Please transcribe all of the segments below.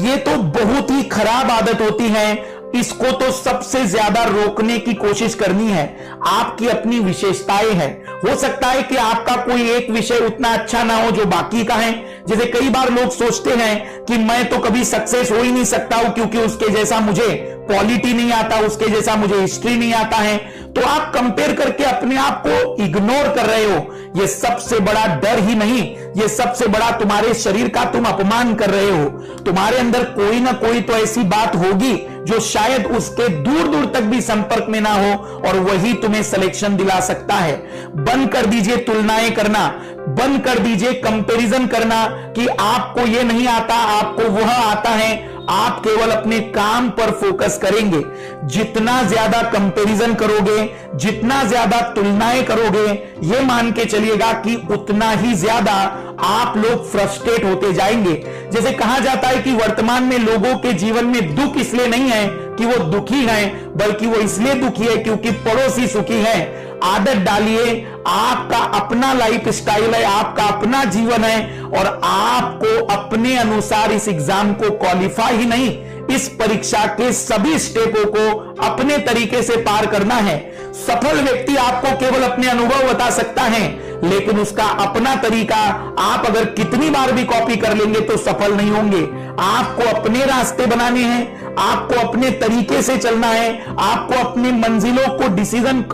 ये तो बहुत ही खराब आदत होती है। इसको तो सबसे ज्यादा रोकने की कोशिश करनी है। आपकी अपनी विशेषताएं हैं। हो सकता है कि आपका कोई एक विषय उतना अच्छा ना हो जो बाकी का है। जैसे कई बार लोग सोचते हैं कि मैं तो कभी सक्सेस हो ही नहीं सकता हूं क्योंकि उसके जैसा मुझे पॉलिटी नहीं आता, उसके जैसा मुझे हिस्ट्री नहीं आता है। तो आप कंपेयर करके अपने आप को इग्नोर कर रहे हो। ये सबसे बड़ा डर ही नहीं, ये सबसे बड़ा तुम्हारे शरीर का तुम अपमान कर रहे हो। तुम्हारे अंदर कोई ना कोई तो ऐसी बात होगी जो शायद उसके दूर दूर तक भी संपर्क में ना हो, और वही तुम्हें सिलेक्शन दिला सकता है। बंद कर दीजिए तुलनाएं करना, बंद कर दीजिए कंपैरिजन करना कि आपको ये नहीं आता, आपको वह आता है। आप केवल अपने काम पर फोकस करेंगे। जितना ज्यादा कंपैरिजन करोगे, जितना ज्यादा तुलनाएं करोगे, यह मान के चलिएगा कि उतना ही ज्यादा आप लोग फ्रस्ट्रेट होते जाएंगे। जैसे कहा जाता है कि वर्तमान में लोगों के जीवन में दुख इसलिए नहीं है कि वो दुखी हैं, बल्कि वो इसलिए दुखी है क्योंकि पड़ोसी सुखी है। आदत डालिए, आपका अपना लाइफ स्टाइल है, आपका अपना जीवन है, और आपको अपने अनुसार इस एग्जाम को क्वालिफाई ही नहीं, इस परीक्षा के सभी स्टेपों को अपने तरीके से पार करना है। सफल व्यक्ति आपको केवल अपने अनुभव बता सकता है, लेकिन उसका अपना तरीका आप अगर कितनी बार भी कॉपी कर लेंगे तो सफल नहीं होंगे। आपको अपने रास्ते बनाने हैं, आपको अपने तरीके से चलना है, आपको अपनी मंजिलों को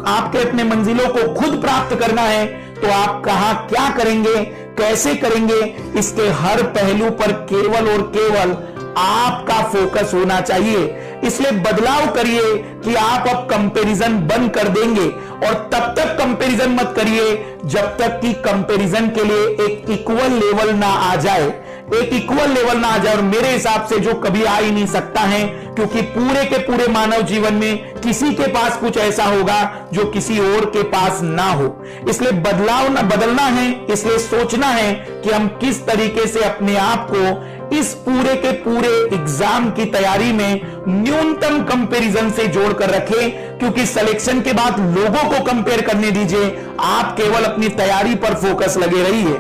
आपके अपने मंजिलों को खुद प्राप्त करना है। तो आप कहां क्या करेंगे, कैसे करेंगे, इसके हर पहलू पर केवल और केवल आपका फोकस होना चाहिए। इसलिए बदलाव करिए कि आप अब कंपैरिजन बंद कर देंगे, और तब तक कंपैरिजन मत करिए जब तक कि कंपैरिजन के लिए एक इक्वल लेवल ना आ जाए, एक इक्वल लेवल ना आ जाए। और मेरे हिसाब से जो कभी आ ही नहीं सकता है, क्योंकि पूरे के पूरे मानव जीवन में किसी के पास कुछ ऐसा होगा जो किसी और के पास ना हो। इसलिए बदलना है, इसलिए सोचना है कि हम किस तरीके से अपने आप को इस पूरे के पूरे एग्जाम की तैयारी में न्यूनतम कंपैरिजन से जोड़कर रखें, क्योंकि सिलेक्शन के बाद लोगों को कंपेयर करने दीजिए। आप केवल अपनी तैयारी पर फोकस लगे रहिए।